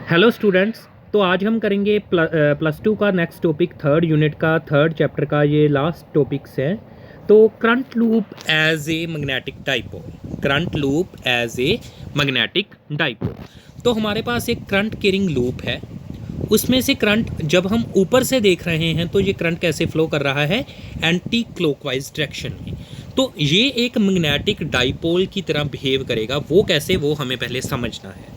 Hello students. तो आज हम करेंगे प्लस टू का नेक्स्ट टॉपिक थर्ड यूनिट का थर्ड चैप्टर का ये लास्ट टॉपिक्स है। तो current loop as a magnetic dipole. Current loop as a magnetic dipole. तो हमारे पास एक करंट कैरिंग लूप है, उसमें से करंट जब हम ऊपर से देख रहे हैं तो ये करंट कैसे फ्लो कर रहा है, एंटी क्लॉकवाइज डायरेक्शन में। तो ये एक मैग्नेटिक डाइपोल की तरह बिहेव करेगा। वो कैसे, वो हमें पहले समझना है।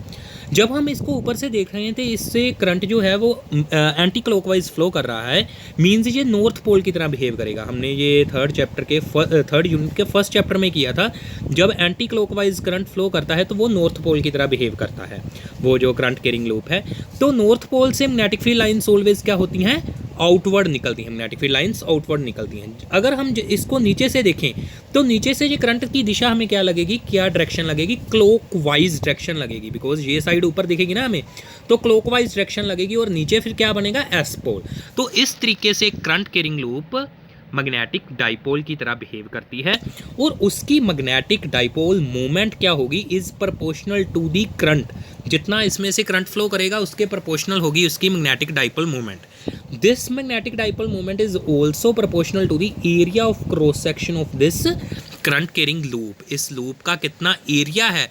जब हम इसको ऊपर से देख रहे हैं तो इससे करंट जो है वो एंटी क्लॉकवाइज फ्लो कर रहा है, मींस ये नॉर्थ पोल की तरह बिहेव करेगा। हमने ये थर्ड यूनिट के फर्स्ट चैप्टर में किया था। जब एंटी क्लॉकवाइज करंट फ्लो करता है तो वो नॉर्थ पोल की तरह बिहेव करता है, वो जो करंट कैरिंग लूप है। तो नॉर्थ पोल से मैग्नेटिक फील्ड लाइन्स ऑलवेज क्या होती हैं, आउटवर्ड निकलती हैं। मैग्नेटिक फील्ड लाइन्स आउटवर्ड निकलती हैं। अगर हम इसको नीचे से देखें तो नीचे से ये करंट की दिशा हमें क्या लगेगी, क्या डायरेक्शन लगेगी, क्लॉकवाइज डायरेक्शन लगेगी। बिकॉज ये साइड ऊपर दिखेगी ना हमें, तो क्लॉकवाइज डायरेक्शन लगेगी और नीचे फिर क्या बनेगा, एस पोल। तो इस तरीके से current carrying loop magnetic dipole की तरह बिहेव करती है और उसकी मैग्नेटिक डाइपोल मोमेंट क्या होगी, is proportional to the current. जितना इसमें से करंट फ्लो करेगा उसके प्रोपोर्शनल होगी उसकी magnetic dipole moment. This magnetic dipole moment is also proportional to the area of cross section of this current carrying loop. इस लूप का कितना एरिया है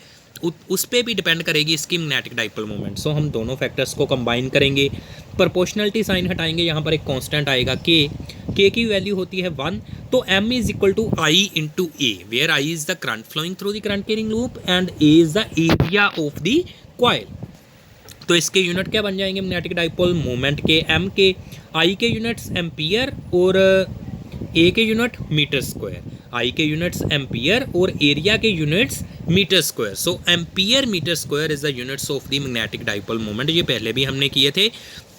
उस पर भी डिपेंड करेगी इसकी मैग्नेटिक डाइपोल मोमेंट। सो हम दोनों फैक्टर्स को कंबाइन करेंगे, प्रोपोर्शनलिटी साइन हटाएंगे, यहाँ पर एक कांस्टेंट आएगा के की वैल्यू होती है 1। तो m is equal to I into A, where I is the current flowing through the current carrying loop and A is the area of the coil. तो इसके यूनिट क्या बन जाएंगे मैग्नेटिक डाइपोल मोमेंट के, m के, I के units ampere और A के यूनिट मीटर स्क्वायर, I के यूनिट्स एम्पियर और एरिया के units metre square. So ampere metre square is the units of the magnetic dipole moment. ये पहले भी हमने किए थे।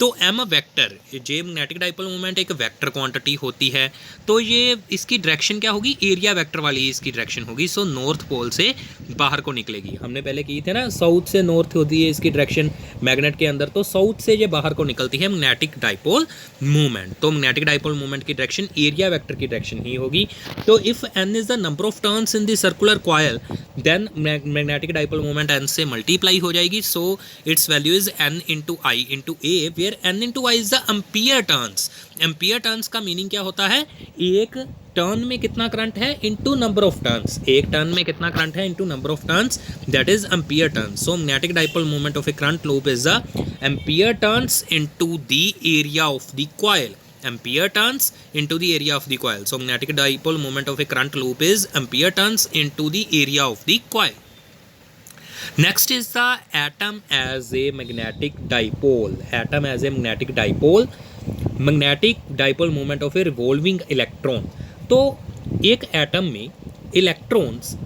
तो m वेक्टर, जे मैग्नेटिक डाइपोल मोमेंट एक वेक्टर क्वांटिटी होती है, तो ये इसकी डायरेक्शन क्या होगी, एरिया वेक्टर वाली इसकी डायरेक्शन होगी। सो नॉर्थ पोल से बाहर को निकलेगी। हमने पहले की थे ना, साउथ से नॉर्थ होती है इसकी डायरेक्शन मैग्नेट के अंदर, तो साउथ से ये बाहर को निकलती है मैग्नेटिक डाइपोल मूवमेंट। तो मैग्नेटिक डाइपोल मूवमेंट की डायरेक्शन एरिया वेक्टर की डायरेक्शन ही होगी। तो if n is the number of turns in the circular coil, then magnetic dipole movement n से मल्टीप्लाई हो जाएगी। So its value is n into I into A, where n into I is the ampere turns. Ampere turns का meaning क्या होता है, एक turn में कितना करंट है इनटू नंबर ऑफ टर्न्स। एक टर्न में कितना करंट है into number of turns, that is ampere turns. So magnetic dipole moment of A current loop is the ampere turns into the area of the coil. Ampere turns into the area of the coil. So magnetic dipole moment of a current loop is ampere turns into the area of the coil. Next is the atom as a magnetic dipole. Atom as a magnetic dipole. Magnetic dipole moment of a revolving electron. तो एक atom में electrons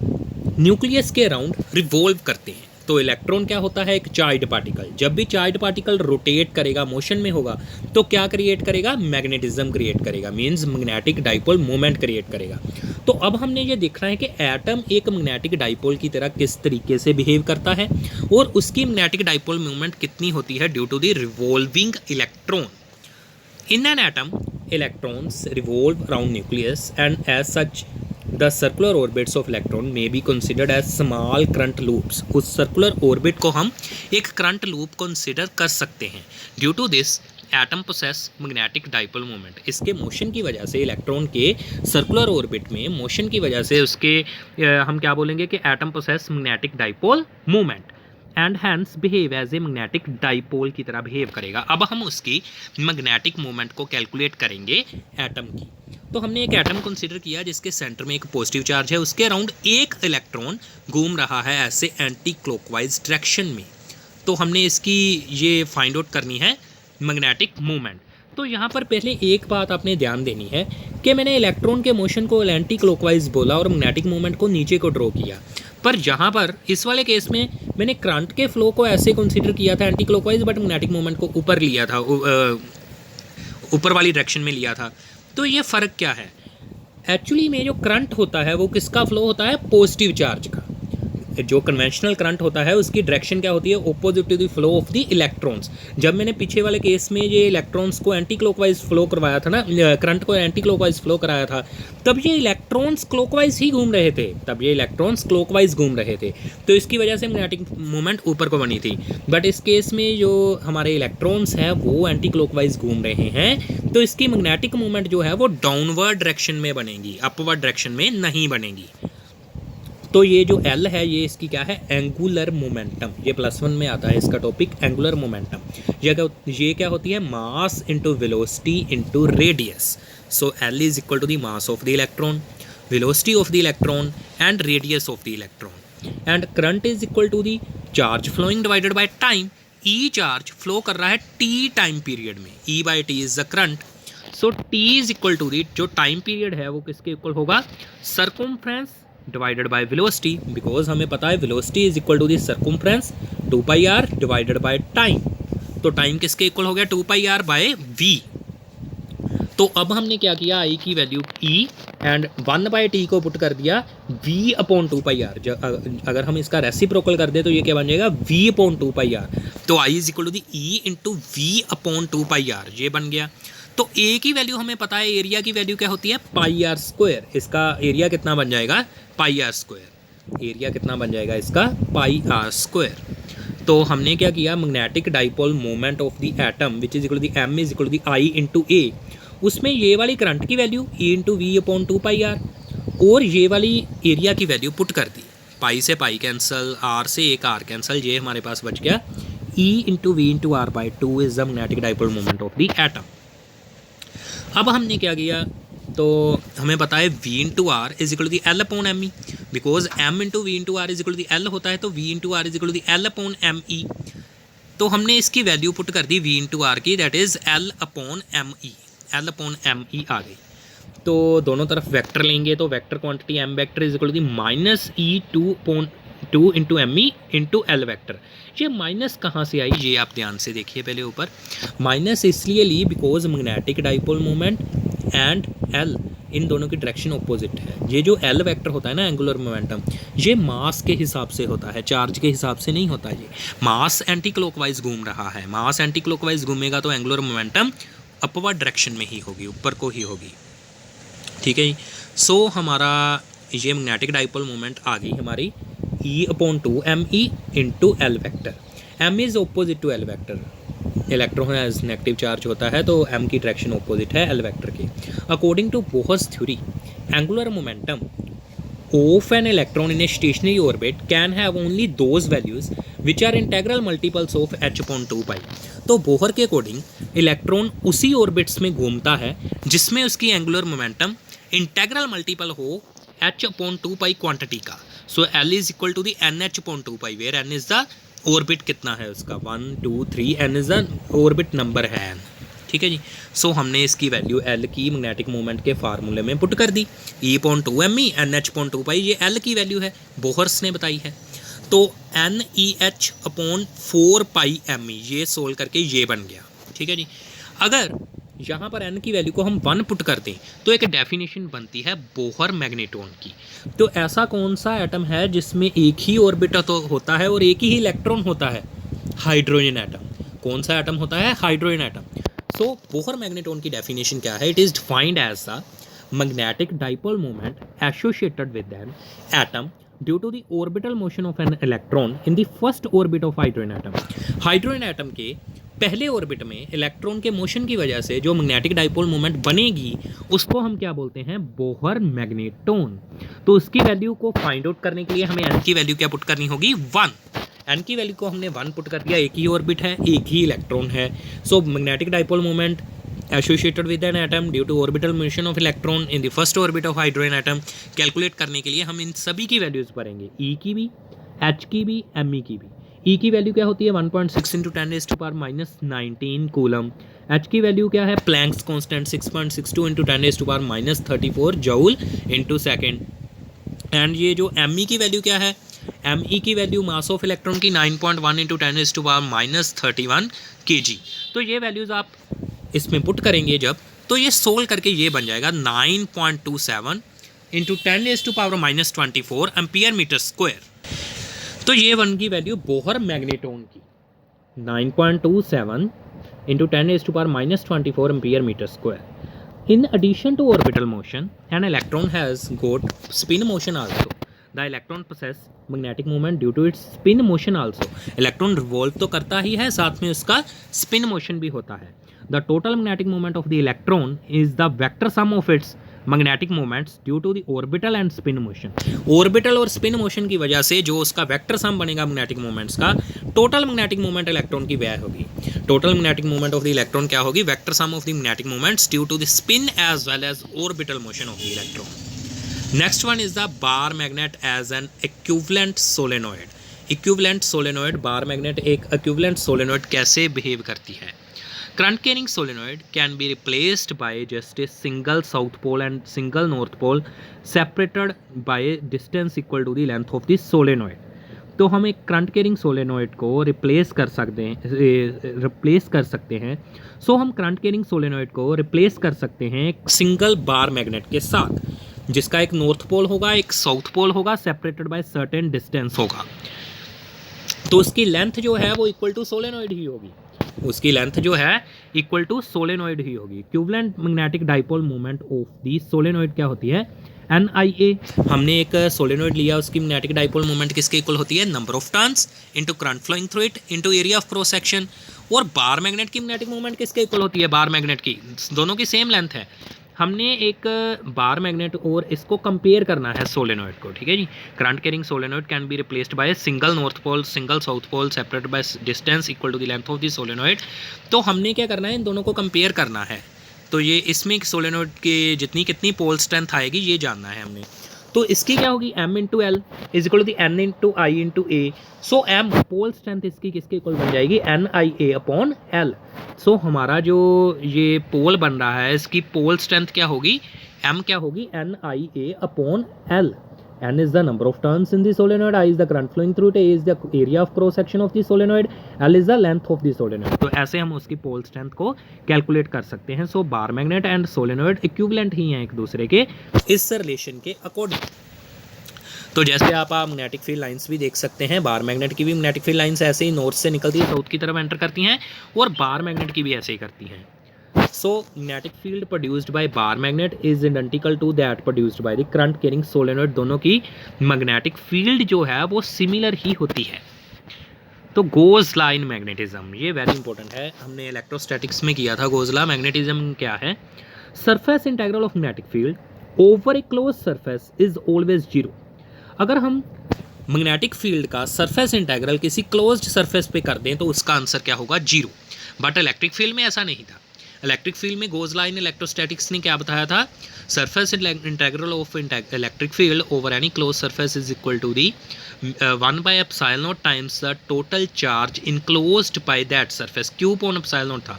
nucleus के around revolve करते हैं। तो electron क्या होता है, एक चार्ज पार्टिकल। जब भी चार्ज पार्टिकल रोटेट करेगा, मोशन में होगा, तो क्या क्रिएट करेगा, मैग्नेटिज्म क्रिएट करेगा, means magnetic dipole moment create करेगा। तो अब हमने ये देखना है कि एटम एक मैग्नेटिक डाइपोल की तरह किस तरीके से बिहेव करता है और उसकी मैग्नेटिक डाइपोल मूवमेंट कितनी होती है due to the revolving electron. In an atom electrons revolve around nucleus and as such the circular orbits of electron may be considered as small current loops. उस circular orbit को हम एक current loop consider कर सकते हैं। Due to this atom possess magnetic dipole moment. इसके motion की वजह से, इलेक्ट्रॉन के सर्कुलर ऑर्बिट में मोशन की वजह से उसके हम क्या बोलेंगे कि atom possess magnetic dipole moment and hence behave as a magnetic dipole की तरह बिहेव करेगा। अब हम उसकी मैग्नेटिक मोमेंट को कैलकुलेट करेंगे एटम की। तो हमने एक एटम कंसीडर किया जिसके सेंटर में एक पॉजिटिव चार्ज है, उसके अराउंड एक इलेक्ट्रॉन घूम रहा है ऐसे एंटी क्लॉकवाइज डायरेक्शन में। तो हमने इसकी ये फाइंड आउट करनी है मैग्नेटिक मोमेंट। तो यहाँ पर पहले एक बात आपने ध्यान देनी है कि मैंने इलेक्ट्रॉन के मोशन को एंटी क्लॉकवाइज बोला और मैग्नेटिक मोमेंट को नीचे को ड्रॉ किया, पर यहाँ पर इस वाले केस में मैंने करंट के फ्लो को ऐसे कंसीडर किया था anti clockwise, but magnetic moment को ऊपर लिया था, ऊपर वाली डायरेक्शन में लिया था। तो ये फ़र्क क्या है, एक्चुअली में जो करंट होता है वो किसका फ्लो होता है, पॉजिटिव चार्ज का। जो कन्वेंशनल करंट होता है उसकी डायरेक्शन क्या होती है, opposite to the flow of the electrons. जब मैंने पीछे वाले केस में ये इलेक्ट्रॉन्स को एंटी क्लॉकवाइज फ्लो करवाया था ना, करंट को एंटी क्लॉकवाइज फ्लो कराया था, तब ये इलेक्ट्रॉन्स क्लॉकवाइज ही घूम रहे थे, तो इसकी वजह से मैग्नेटिक मोमेंट ऊपर को बनी थी। बट इस केस में जो हमारे इलेक्ट्रॉन्स हैं वो एंटी क्लॉकवाइज घूम रहे हैं, तो इसकी मैग्नेटिक मोमेंट जो है वो डाउनवर्ड डायरेक्शन में बनेगी, अपवर्ड डायरेक्शन में नहीं बनेगी। तो ये जो L है ये इसकी क्या है, एंगुलर मोमेंटम। ये +1 में आता है इसका टॉपिक, एंगुलर मोमेंटम। ये क्या होती है, mass into velocity into radius. So L is equal to the mass of the electron, velocity of the electron and radius of the electron, and current is equal to the charge flowing divided by time. E charge flow कर रहा है t time period में, E by t is the current. So t is equal to the जो time period है वो किसके equal होगा, circumference divided by velocity, because हमें पता है velocity is equal to the circumference 2πr divided by time. तो टाइम किसके इक्वल हो गया, 2πr बाय v। तो अब हमने क्या किया, आई की वैल्यू e एंड 1/t को पुट कर दिया v/2πr। अगर हम इसका रेसिप्रोकल कर दें तो ये क्या बन जाएगा, v/2πr। तो i is equal to the e into v/2πr, ये बन गया। तो ए की वैल्यू हमें पता है, एरिया की वैल्यू क्या होती है, πr²। इसका एरिया कितना बन जाएगा, πr²। एरिया कितना बन जाएगा इसका, πr²। तो हमने क्या किया, magnetic dipole moment of the atom which is equal to m is equal to i into a, उसमें ये वाली करंट की वैल्यू e इंटू v/2πr और ये वाली एरिया की वैल्यू पुट कर दी। पाई से पाई कैंसिल, r से एक r कैंसिल, ये हमारे पास बच गया e into v into r/2 is the magnetic dipole moment of the atom. अब हमने क्या किया, तो हमें पता है v into r is equal to L/me, because m into v into r is equal to L होता है, तो v into r is equal to L/me। तो हमने इसकी वैल्यू पुट कर दी v इंटू आर की, दैट इज L/me, L/me आ गई। तो दोनों तरफ वेक्टर लेंगे, तो vector quantity m vector is equal to -e2 into me into L vector. ये माइनस कहाँ से आई, ये आप ध्यान से देखिए पहले ऊपर। माइनस इसलिए ली because magnetic dipole moment and L इन दोनों की डायरेक्शन ऑपोजिट है। ये जो L वेक्टर होता है ना, एंगुलर मोमेंटम, ये मास के हिसाब से होता है, चार्ज के हिसाब से नहीं होता। ये मास एंटी क्लॉकवाइज घूम रहा है, मास एंटी क्लॉकवाइज घूमेगा तो एंगुलर मोमेंटम अपवर्ड डायरेक्शन में ही होगी, ऊपर को ही होगी। ठीक है जी। सो हमारा ये मैग्नेटिक डाइपोल मोमेंट आ गई हमारी E/2me into L vector. m is opposite to L vector, electron as negative charge होता है तो m की डायरेक्शन ऑपोजिट है L वेक्टर की। According to Bohr's theory, angular momentum of an electron in a stationary orbit can have only those values which are integral multiples of h/2π। तो Bohr के according electron उसी orbits में घूमता है जिसमें उसकी एंगुलर मोमेंटम इंटेग्रल मल्टीपल हो h/2π quantity का। So L is equal to the nh/2π, where n is the orbit कितना है उसका, 1 2 3, n is the orbit number है n। ठीक है जी। सो हमने इसकी वैल्यू L की मैग्नेटिक मोमेंट के फार्मूले में पुट कर दी, E/2me nh/2π, ये L की वैल्यू है, बोहर्स ने बताई है। तो NEH/4πme, ये सोल्व करके ये बन गया। ठीक है जी। अगर यहाँ पर n की वैल्यू को हम 1 पुट कर दें तो एक डेफिनेशन बनती है बोहर मैग्नेट्रॉन की। तो ऐसा कौन सा एटम है जिसमें एक ही ऑर्बिट तो होता है और एक ही इलेक्ट्रॉन होता है, हाइड्रोजन एटम। कौन सा एटम होता है, hydrogen atom. So Bohr magneton की डेफिनेशन क्या है, it is defined as the magnetic dipole moment associated with an atom due to the orbital motion of an electron in the first orbit of hydrogen atom. Hydrogen atom के पहले orbit में electron के motion की वजह से जो magnetic dipole moment बनेगी उसको हम क्या बोलते हैं, बोहर मैग्नेट्रॉन। तो उसकी वैल्यू को फाइंड आउट करने के लिए हमें n की वैल्यू क्या पुट करनी होगी, 1। n की वैल्यू को हमने 1 पुट कर दिया, एक ही ऑर्बिट है, एक ही इलेक्ट्रॉन है। So magnetic dipole moment associated with an atom due to orbital motion of electron in the first orbit of hydrogen atom. Calculate करने के लिए हम इन सभी की वैल्यूज भरेंगे, E की भी, H की भी, Me की भी। E की वैल्यू क्या होती है, 1.6 इंटू 10⁻⁻19 कूलम। H की वैल्यू क्या है, Planck's constant 6.62 into 10⁻34 joule into second. And ये जो Me की वैल्यू क्या है, Me की वैल्यू मास ऑफ इलेक्ट्रॉन की 9.1 इंटू 10⁻31 kg। तो ये वैल्यूज़ आप इसमें पुट करेंगे जब, तो ये सोल्व करके ये बन जाएगा 9.27 इंटू 10⁻24 एम्पियर मीटर स्क्वायर। तो ये वन की वैल्यू बोहर मैग्नेटॉन की 9.27 into 10⁻⁻24 ampere meter square. In addition to orbital motion, an electron has got spin motion also. The electron possess magnetic moment due to its spin motion also. Electron revolve तो करता ही है, साथ में उसका spin motion भी होता है. The total magnetic moment of the electron is the vector sum of its magnetic moments due to the orbital and spin motion. Orbital और spin motion की वजह से जो उसका vector sum बनेगा magnetic moments का, total magnetic moment electron की वह होगी. Total magnetic moment of the electron क्या होगी? Vector sum of the magnetic moments due to the spin as well as orbital motion of the electron. Next one is the bar magnet as an equivalent solenoid. Equivalent solenoid, bar magnet एक equivalent solenoid कैसे behave करती है? Current carrying solenoid can be replaced by just a single south pole and single north pole separated by a distance equal to the length of the solenoid. तो हम एक current carrying solenoid को replace कर सकते हैं सो हम current carrying solenoid को replace कर सकते हैं एक सिंगल बार मैग्नेट के साथ, जिसका एक नॉर्थ पोल होगा, एक साउथ पोल होगा, सेपरेटेड बाय सर्टेन डिस्टेंस होगा. तो उसकी लेंथ जो है वो इक्वल टू सोलेनॉइड ही होगी. उसकी लेंथ जो है इक्वल टू सोलेनॉइड ही होगी. Equivalent magnetic dipole moment of the solenoid क्या होती है? NIA. हमने एक सोलेनॉइड लिया, उसकी मैग्नेटिक डाइपोल मोमेंट किसके इक्वल होती है? Number of turns into current flowing through it into area of cross section. और बार मैग्नेट की मैग्नेटिक मोमेंट किसके इक्वल होती है? बार मैग्नेट की. दोनों की सेम लेंथ है. हमने एक बार मैग्नेट और इसको कंपेयर करना है सोलेनॉइड को, ठीक है जी. Current carrying solenoid can be replaced by single north pole, single south pole separated by distance equal to the length of the solenoid. तो हमने क्या करना है? इन दोनों को कंपेयर करना है. तो ये इसमें सोलेनॉइड के जितनी कितनी पोल स्ट्रेंथ आएगी ये जानना है हमने. तो इसकी क्या होगी? M into L is equal to N into I into A. So M pole strength इसकी किसके इक्वल बन जाएगी? NIA upon L. सो हमारा जो ये पोल बन रहा है इसकी पोल स्ट्रेंथ क्या होगी? M क्या होगी? NIA upon L. N is the number of turns in the solenoid, I is the current flowing through it, A is the area of cross section of the solenoid, L is the length of the solenoid. तो ऐसे हम उसकी pole strength को calculate कर सकते हैं. So bar magnet and solenoid equivalent ही हैं एक दूसरे के इस रिलेशन के अकॉर्डिंग. तो जैसे आप मैग्नेटिक फील्ड लाइंस भी देख सकते हैं, बार मैग्नेट की भी मैग्नेटिक फील्ड लाइंस ऐसे ही नॉर्थ से निकलती है साउथ की तरफ एंटर करती हैं, और बार मैग्नेट की भी ऐसे ही करती हैं. So magnetic field produced by bar magnet is identical to that produced by the current carrying solenoid. दोनों की magnetic field जो है वो similar ही होती है. तो Gauss line magnetism ये very important है, हमने electrostatics में किया था. Gauss law magnetism क्या है? Surface integral of magnetic field over a closed surface is always 0. अगर हम मैग्नेटिक फील्ड का सरफेस इंटेग्रल किसी क्लोज्ड सरफेस पे कर दें तो उसका आंसर क्या होगा? 0. बट इलेक्ट्रिक फील्ड में ऐसा नहीं था. इलेक्ट्रिक फील्ड में गोज लाइन इलेक्ट्रोस्टैटिक्स ने क्या बताया था? Surface integral of electric field over any close surface is equal to the 1/ε0 times the total charge enclosed by that surface. Q upon ε0 था.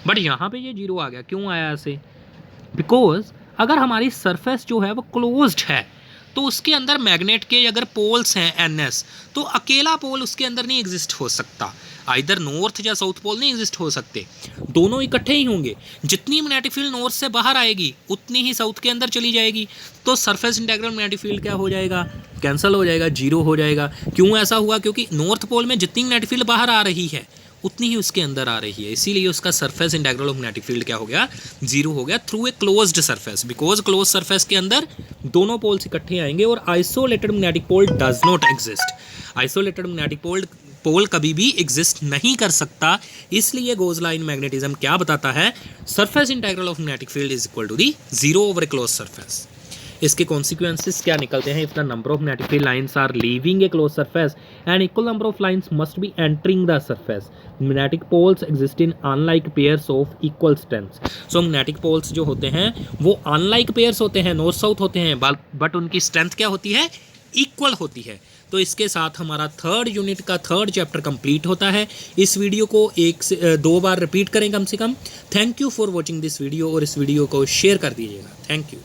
बट यहाँ पे ये 0 आ गया. क्यों आया ऐसे? बिकॉज अगर हमारी सरफेस जो है वो क्लोज्ड है तो उसके अंदर मैग्नेट के अगर पोल्स हैं NS, तो अकेला पोल उसके अंदर नहीं एग्जिस्ट हो सकता. आइदर नॉर्थ या साउथ पोल नहीं एग्जिस्ट हो सकते, दोनों इकट्ठे ही होंगे. जितनी मैग्नेटिक फील्ड नॉर्थ से बाहर आएगी उतनी ही साउथ के अंदर चली जाएगी. तो सरफेस इंटेग्रल मैग्नेटिक फील्ड क्या हो जाएगा? कैंसिल हो जाएगा, 0 हो जाएगा. क्यों ऐसा हुआ? क्योंकि नॉर्थ पोल में जितनी मैग्नेटिक फील्ड बाहर आ रही है उतनी ही उसके अंदर आ रही है, इसीलिए उसका surface integral of magnetic field क्या हो गया? 0 हो गया through a closed surface. Because close surface के अंदर दोनों पोल्स इकट्ठे आएंगे और isolated magnetic pole does not exist. Isolated magnetic pole कभी भी एग्जिस्ट नहीं कर सकता. इसलिए गोज लाइन मैग्नेटिज्म क्या बताता है? Surface integral of magnetic field is equal to the 0 over a close surface. इसके कॉन्सिक्वेंसेस क्या निकलते हैं? If the number of magnetic field lines are leaving a close surface and equal number of lines must be entering the surface, magnetic poles exist in unlike pairs of equal strength. So magnetic poles जो होते हैं वो unlike pairs होते हैं, north south होते हैं, but उनकी strength क्या होती है? इक्वल होती है. तो इसके साथ हमारा थर्ड यूनिट का थर्ड चैप्टर कंप्लीट होता है. इस वीडियो को 1 से 2 बार रिपीट करें कम से कम. Thank you for watching this video, और इस वीडियो को शेयर कर दीजिएगा. Thank you.